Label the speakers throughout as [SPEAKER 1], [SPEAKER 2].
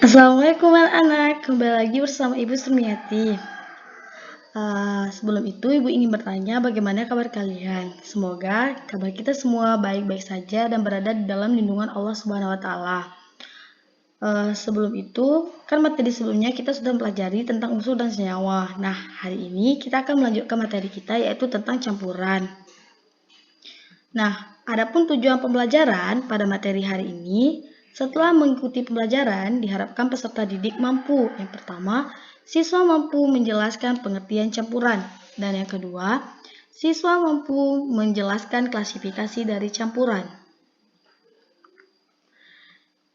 [SPEAKER 1] Assalamualaikum anak-anak, kembali lagi bersama Ibu Sumiati. Sebelum itu Ibu ingin bertanya bagaimana kabar kalian. Semoga kabar kita semua baik-baik saja dan berada di dalam lindungan Allah Subhanahu Wa Taala. Sebelum itu, kan materi sebelumnya kita sudah mempelajari tentang unsur dan senyawa. Nah, hari ini kita akan melanjutkan materi kita yaitu tentang campuran. Nah, adapun tujuan pembelajaran pada materi hari ini. Setelah mengikuti pembelajaran, diharapkan peserta didik mampu. Yang pertama, siswa mampu menjelaskan pengertian campuran. Dan yang kedua, siswa mampu menjelaskan klasifikasi dari campuran.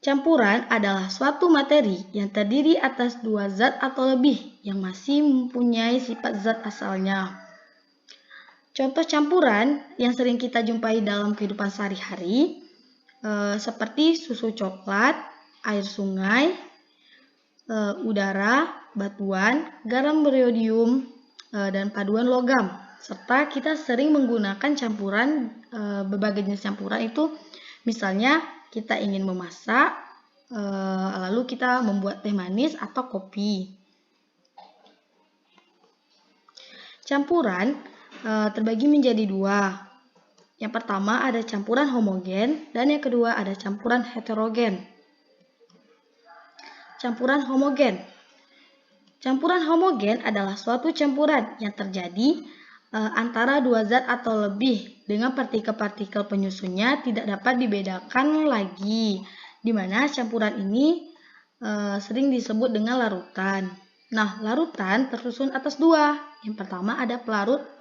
[SPEAKER 1] Campuran adalah suatu materi yang terdiri atas dua zat atau lebih yang masih mempunyai sifat zat asalnya. Contoh campuran yang sering kita jumpai dalam kehidupan sehari-hari seperti susu coklat, air sungai, udara, batuan, garam beriodium, dan paduan logam. Serta kita sering menggunakan campuran, berbagai jenis campuran itu, misalnya kita ingin memasak, lalu kita membuat teh manis atau kopi. Campuran terbagi menjadi dua. Yang pertama ada campuran homogen dan yang kedua ada campuran heterogen. Campuran homogen. Campuran homogen adalah suatu campuran yang terjadi antara dua zat atau lebih dengan partikel-partikel penyusunnya tidak dapat dibedakan lagi, di mana campuran ini sering disebut dengan larutan. Nah, larutan tersusun atas dua. Yang pertama ada pelarut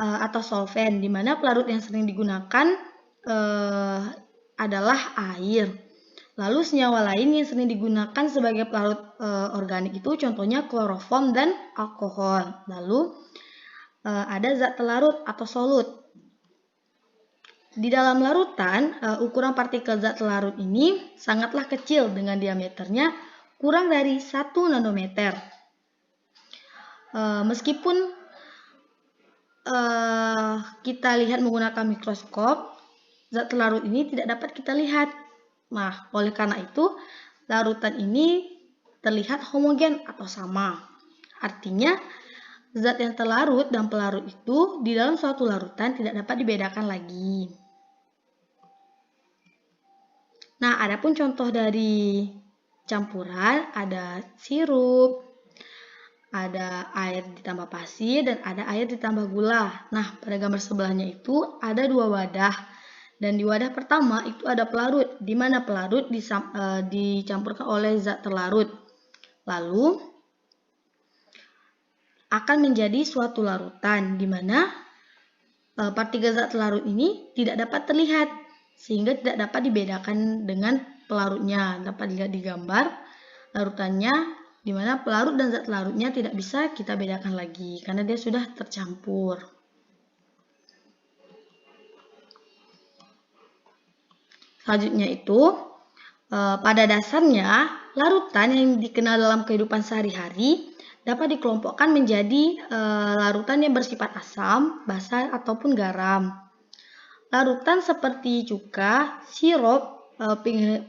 [SPEAKER 1] atau solvent, di mana pelarut yang sering digunakan adalah air. Lalu senyawa lain yang sering digunakan sebagai pelarut organik itu contohnya kloroform dan alkohol. Lalu ada zat telarut atau solut. Di dalam larutan, ukuran partikel zat telarut ini sangatlah kecil dengan diameternya kurang dari 1 nanometer. Meskipun kita lihat menggunakan mikroskop, zat telarut ini tidak dapat kita lihat. Nah, oleh karena itu, larutan ini terlihat homogen atau sama. Artinya, zat yang terlarut dan pelarut itu di dalam suatu larutan tidak dapat dibedakan lagi. Nah, adapun contoh dari campuran ada sirup, ada air ditambah pasir, dan ada air ditambah gula. Nah, pada gambar sebelahnya itu ada dua wadah. Dan di wadah pertama itu ada pelarut, di mana pelarut dicampurkan oleh zat terlarut. Lalu akan menjadi suatu larutan, di mana partikel zat terlarut ini tidak dapat terlihat, sehingga tidak dapat dibedakan dengan pelarutnya. Dapat dilihat di gambar larutannya, di mana pelarut dan zat larutnya tidak bisa kita bedakan lagi karena dia sudah tercampur. Selanjutnya itu, pada dasarnya larutan yang dikenal dalam kehidupan sehari-hari dapat dikelompokkan menjadi larutan yang bersifat asam, basa, ataupun garam. Larutan seperti cuka, sirup,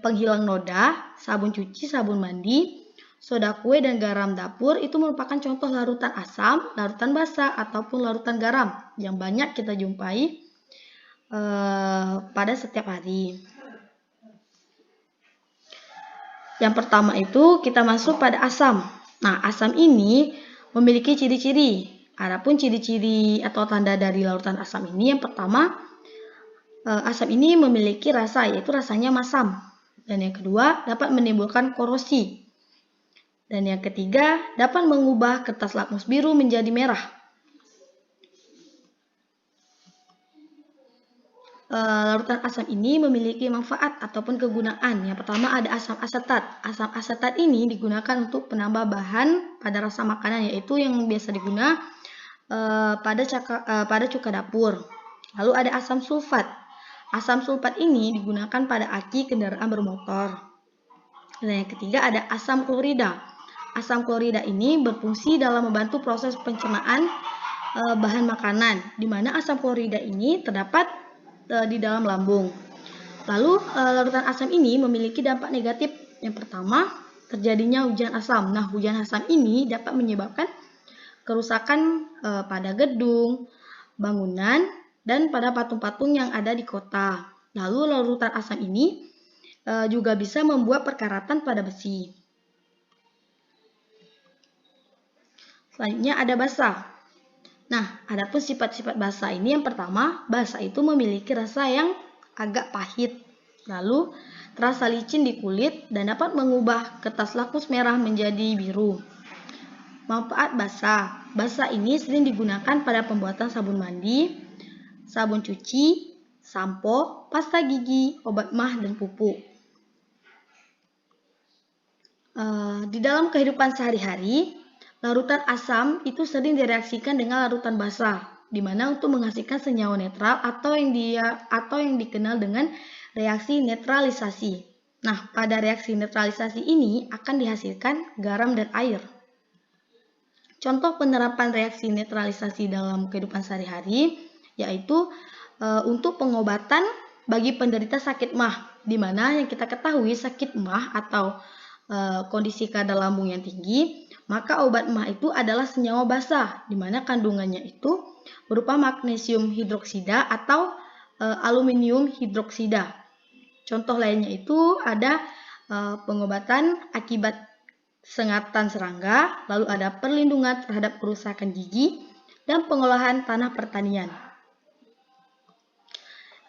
[SPEAKER 1] penghilang noda, sabun cuci, sabun mandi, soda kue, dan garam dapur itu merupakan contoh larutan asam, larutan basa, ataupun larutan garam yang banyak kita jumpai pada setiap hari. Yang pertama itu kita masuk pada asam. Nah, asam ini memiliki ciri-ciri. Adapun ciri-ciri atau tanda dari larutan asam ini, yang pertama, asam ini memiliki rasa, yaitu rasanya masam. Dan yang kedua, dapat menimbulkan korosi. Dan yang ketiga, dapat mengubah kertas lakmus biru menjadi merah. Larutan asam ini memiliki manfaat ataupun kegunaan. Yang pertama ada asam asetat. Asam asetat ini digunakan untuk penambah bahan pada rasa makanan, yaitu yang biasa digunakan pada cuka dapur. Lalu ada asam sulfat. Asam sulfat ini digunakan pada aki kendaraan bermotor. Dan yang ketiga ada asam klorida. Asam klorida ini berfungsi dalam membantu proses pencernaan bahan makanan, di mana asam klorida ini terdapat di dalam lambung. Lalu larutan asam ini memiliki dampak negatif. Yang pertama, terjadinya hujan asam. Nah, hujan asam ini dapat menyebabkan kerusakan pada gedung, bangunan, dan pada patung-patung yang ada di kota. Lalu larutan asam ini juga bisa membuat perkaratan pada besi. Selanjutnya ada basa. Nah, adapun sifat-sifat basa ini yang pertama, basa itu memiliki rasa yang agak pahit. Lalu terasa licin di kulit dan dapat mengubah kertas lakmus merah menjadi biru. Manfaat basa. Basa ini sering digunakan pada pembuatan sabun mandi, sabun cuci, sampo, pasta gigi, obat mah, dan pupuk. Di dalam kehidupan sehari-hari, larutan asam itu sering direaksikan dengan larutan basa, di mana untuk menghasilkan senyawa netral atau yang dikenal dengan reaksi netralisasi. Nah, pada reaksi netralisasi ini akan dihasilkan garam dan air. Contoh penerapan reaksi netralisasi dalam kehidupan sehari-hari yaitu untuk pengobatan bagi penderita sakit MAH, di mana yang kita ketahui sakit MAH atau kondisi kadar lambung yang tinggi, maka obat MAH itu adalah senyawa basa, di mana kandungannya itu berupa magnesium hidroksida atau aluminium hidroksida. Contoh lainnya itu ada pengobatan akibat sengatan serangga, lalu ada perlindungan terhadap kerusakan gigi, dan pengolahan tanah pertanian.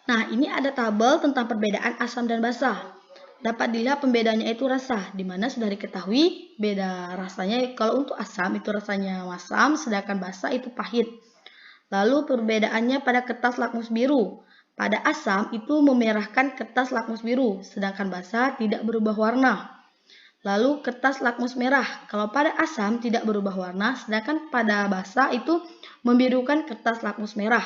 [SPEAKER 1] Nah, ini ada tabel tentang perbedaan asam dan basa. Dapat dilihat pembedanya itu rasa, di mana sudah diketahui beda rasanya. Kalau untuk asam itu rasanya masam, sedangkan basa itu pahit. Lalu perbedaannya pada kertas lakmus biru. Pada asam itu memerahkan kertas lakmus biru, sedangkan basa tidak berubah warna. Lalu kertas lakmus merah. Kalau pada asam tidak berubah warna, sedangkan pada basa itu membirukan kertas lakmus merah.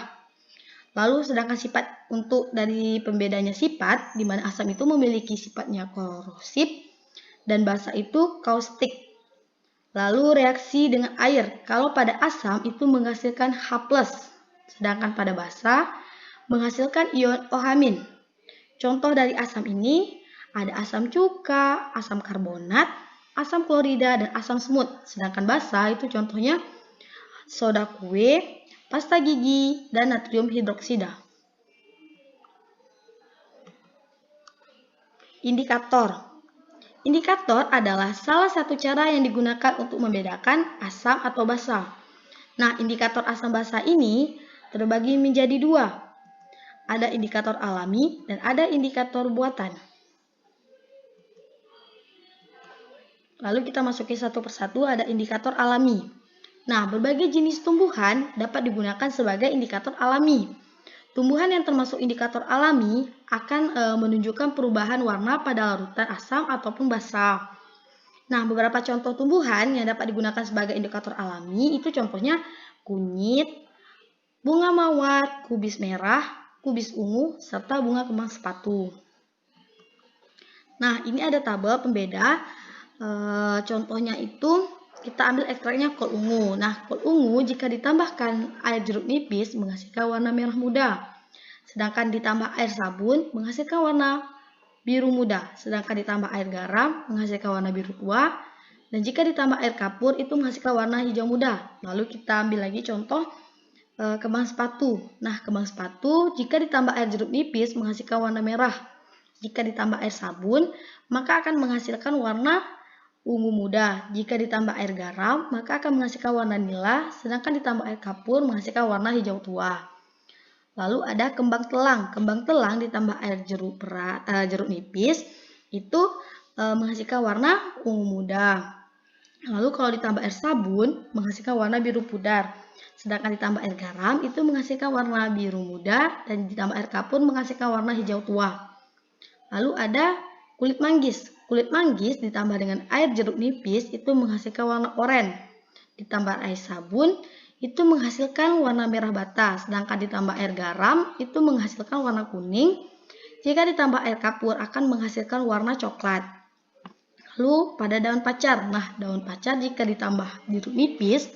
[SPEAKER 1] Lalu sedangkan sifat untuk dari pembedanya sifat, di mana asam itu memiliki sifatnya korosif dan basa itu kaustik. Lalu reaksi dengan air. Kalau pada asam itu menghasilkan H+, sedangkan pada basa menghasilkan ion OH-. Contoh dari asam ini ada asam cuka, asam karbonat, asam klorida, dan asam semut. Sedangkan basa itu contohnya soda kue, pasta gigi, dan natrium hidroksida. Indikator. Indikator adalah salah satu cara yang digunakan untuk membedakan asam atau basa. Nah, indikator asam basa ini terbagi menjadi dua. Ada indikator alami dan ada indikator buatan. Lalu kita masuki satu persatu, ada indikator alami. Nah, berbagai jenis tumbuhan dapat digunakan sebagai indikator alami. Tumbuhan yang termasuk indikator alami akan menunjukkan perubahan warna pada larutan asam ataupun basa. Nah, beberapa contoh tumbuhan yang dapat digunakan sebagai indikator alami itu contohnya kunyit, bunga mawar, kubis merah, kubis ungu, serta bunga kembang sepatu. Nah, ini ada tabel pembeda. Contohnya itu kita ambil ekstraknya kol ungu. Nah, kol ungu jika ditambahkan air jeruk nipis menghasilkan warna merah muda. Sedangkan ditambah air sabun menghasilkan warna biru muda. Sedangkan ditambah air garam menghasilkan warna biru tua. Dan jika ditambah air kapur itu menghasilkan warna hijau muda. Lalu kita ambil lagi contoh kembang sepatu. Nah, kembang sepatu jika ditambah air jeruk nipis menghasilkan warna merah. Jika ditambah air sabun maka akan menghasilkan warna ungu muda. Jika ditambah air garam, maka akan menghasilkan warna nila, sedangkan ditambah air kapur menghasilkan warna hijau tua. Lalu ada kembang telang. Kembang telang ditambah air jeruk nipis, itu menghasilkan warna ungu muda. Lalu kalau ditambah air sabun, menghasilkan warna biru pudar. Sedangkan ditambah air garam, itu menghasilkan warna biru muda, dan ditambah air kapur menghasilkan warna hijau tua. Lalu ada kulit manggis. Kulit manggis ditambah dengan air jeruk nipis itu menghasilkan warna oranye. Ditambah air sabun itu menghasilkan warna merah bata. Sedangkan ditambah air garam itu menghasilkan warna kuning. Jika ditambah air kapur akan menghasilkan warna coklat. Lalu pada daun pacar. Nah, daun pacar jika ditambah jeruk nipis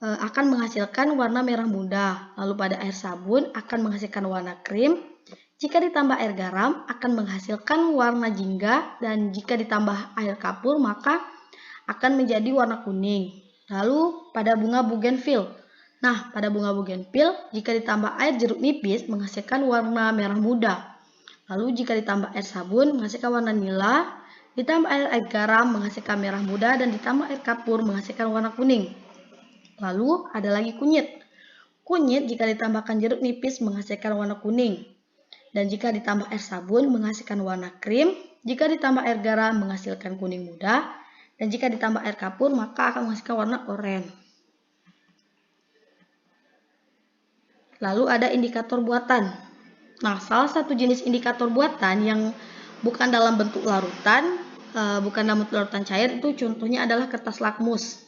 [SPEAKER 1] akan menghasilkan warna merah muda. Lalu pada air sabun akan menghasilkan warna krim. Jika ditambah air garam akan menghasilkan warna jingga, dan jika ditambah air kapur maka akan menjadi warna kuning. Lalu pada bunga bougainville. Nah, pada bunga bougainville jika ditambah air jeruk nipis menghasilkan warna merah muda. Lalu jika ditambah air sabun menghasilkan warna nila, ditambah air garam menghasilkan merah muda, dan ditambah air kapur menghasilkan warna kuning. Lalu ada lagi kunyit. Kunyit jika ditambahkan jeruk nipis menghasilkan warna kuning. Dan jika ditambah air sabun menghasilkan warna krim, jika ditambah air garam menghasilkan kuning muda, dan jika ditambah air kapur maka akan menghasilkan warna oranye. Lalu ada indikator buatan. Nah, salah satu jenis indikator buatan yang bukan dalam bentuk larutan, cair itu contohnya adalah kertas lakmus.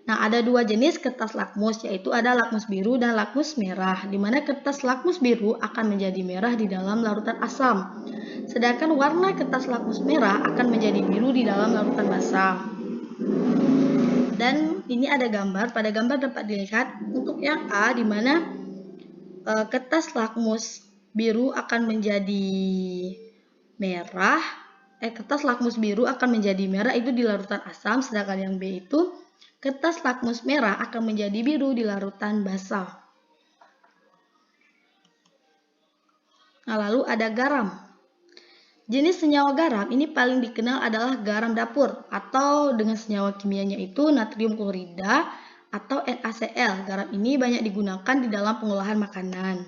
[SPEAKER 1] Nah, ada dua jenis kertas lakmus, yaitu ada lakmus biru dan lakmus merah, di mana kertas lakmus biru akan menjadi merah di dalam larutan asam, sedangkan warna kertas lakmus merah akan menjadi biru di dalam larutan basah. Dan ini ada gambar, pada gambar dapat dilihat untuk yang A, di mana kertas lakmus biru akan menjadi merah, kertas lakmus biru akan menjadi merah itu di larutan asam, sedangkan yang B itu kertas lakmus merah akan menjadi biru di larutan basah. Nah, lalu ada garam. Jenis senyawa garam ini paling dikenal adalah garam dapur, atau dengan senyawa kimianya itu natrium klorida atau NaCl. Garam ini banyak digunakan di dalam pengolahan makanan.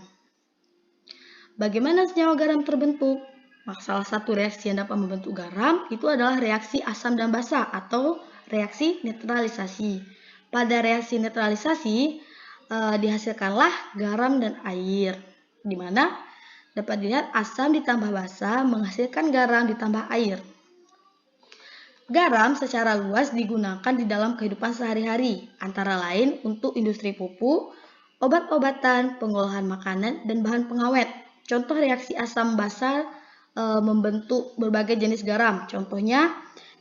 [SPEAKER 1] Bagaimana senyawa garam terbentuk? Nah, salah satu reaksi yang dapat membentuk garam itu adalah reaksi asam dan basa atau reaksi netralisasi. Pada reaksi netralisasi dihasilkanlah garam dan air, di mana dapat dilihat asam ditambah basa menghasilkan garam ditambah air. Garam secara luas digunakan di dalam kehidupan sehari-hari, antara lain untuk industri pupuk, obat-obatan, pengolahan makanan, dan bahan pengawet. Contoh reaksi asam basa membentuk berbagai jenis garam. Contohnya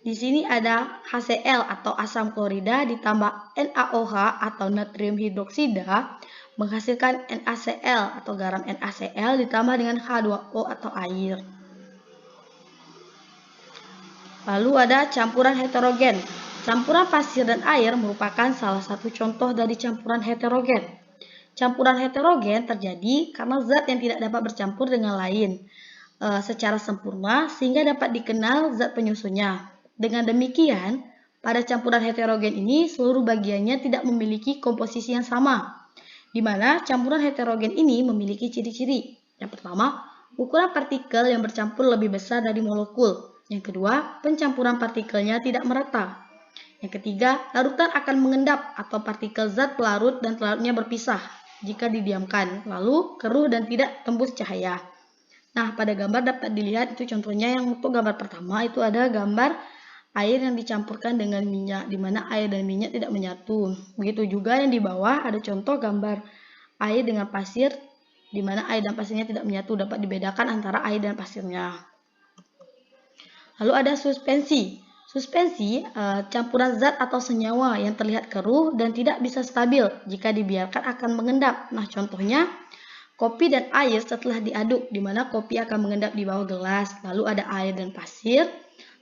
[SPEAKER 1] di sini ada HCl atau asam klorida ditambah NaOH atau natrium hidroksida menghasilkan NaCl atau garam NaCl ditambah dengan H2O atau air. Lalu ada campuran heterogen. Campuran pasir dan air merupakan salah satu contoh dari campuran heterogen. Campuran heterogen terjadi karena zat yang tidak dapat bercampur dengan lain secara sempurna sehingga dapat dikenal zat penyusunnya. Dengan demikian, pada campuran heterogen ini seluruh bagiannya tidak memiliki komposisi yang sama, di mana campuran heterogen ini memiliki ciri-ciri. Yang pertama, ukuran partikel yang bercampur lebih besar dari molekul. Yang kedua, pencampuran partikelnya tidak merata. Yang ketiga, larutan akan mengendap atau partikel zat pelarut dan pelarutnya berpisah jika didiamkan, lalu keruh dan tidak tembus cahaya. Nah, pada gambar dapat dilihat itu contohnya yang untuk gambar pertama itu ada gambar air yang dicampurkan dengan minyak, di mana air dan minyak tidak menyatu. Begitu juga yang di bawah ada contoh gambar air dengan pasir, di mana air dan pasirnya tidak menyatu, dapat dibedakan antara air dan pasirnya. Lalu ada suspensi. Suspensi campuran zat atau senyawa yang terlihat keruh dan tidak bisa stabil jika dibiarkan akan mengendap. Nah, contohnya kopi dan air setelah diaduk, di mana kopi akan mengendap di bawah gelas, lalu ada air dan pasir,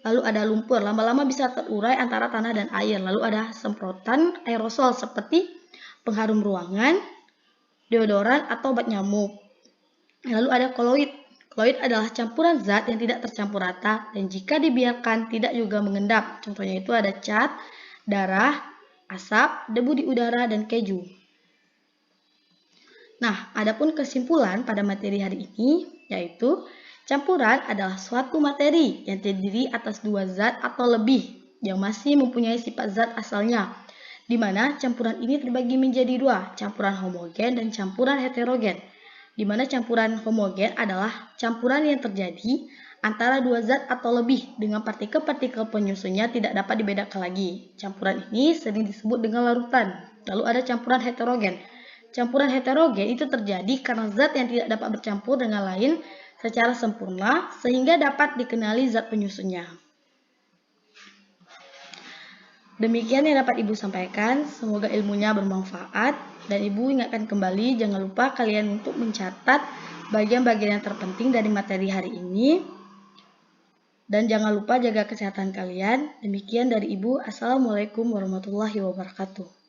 [SPEAKER 1] lalu ada lumpur, lama-lama bisa terurai antara tanah dan air, lalu ada semprotan aerosol seperti pengharum ruangan, deodoran, atau obat nyamuk. Lalu ada koloid. Koloid adalah campuran zat yang tidak tercampur rata dan jika dibiarkan tidak juga mengendap. Contohnya itu ada cat, darah, asap, debu di udara, dan keju. Nah, adapun kesimpulan pada materi hari ini, yaitu campuran adalah suatu materi yang terdiri atas dua zat atau lebih yang masih mempunyai sifat zat asalnya, di mana campuran ini terbagi menjadi dua, campuran homogen dan campuran heterogen, di mana campuran homogen adalah campuran yang terjadi antara dua zat atau lebih dengan partikel-partikel penyusunnya tidak dapat dibedakan lagi. Campuran ini sering disebut dengan larutan. Lalu ada campuran heterogen. Campuran heterogen itu terjadi karena zat yang tidak dapat bercampur dengan lain secara sempurna sehingga dapat dikenali zat penyusunnya. Demikian yang dapat Ibu sampaikan, semoga ilmunya bermanfaat dan Ibu ingatkan kembali jangan lupa kalian untuk mencatat bagian-bagian yang terpenting dari materi hari ini. Dan jangan lupa jaga kesehatan kalian. Demikian dari Ibu. Assalamualaikum warahmatullahi wabarakatuh.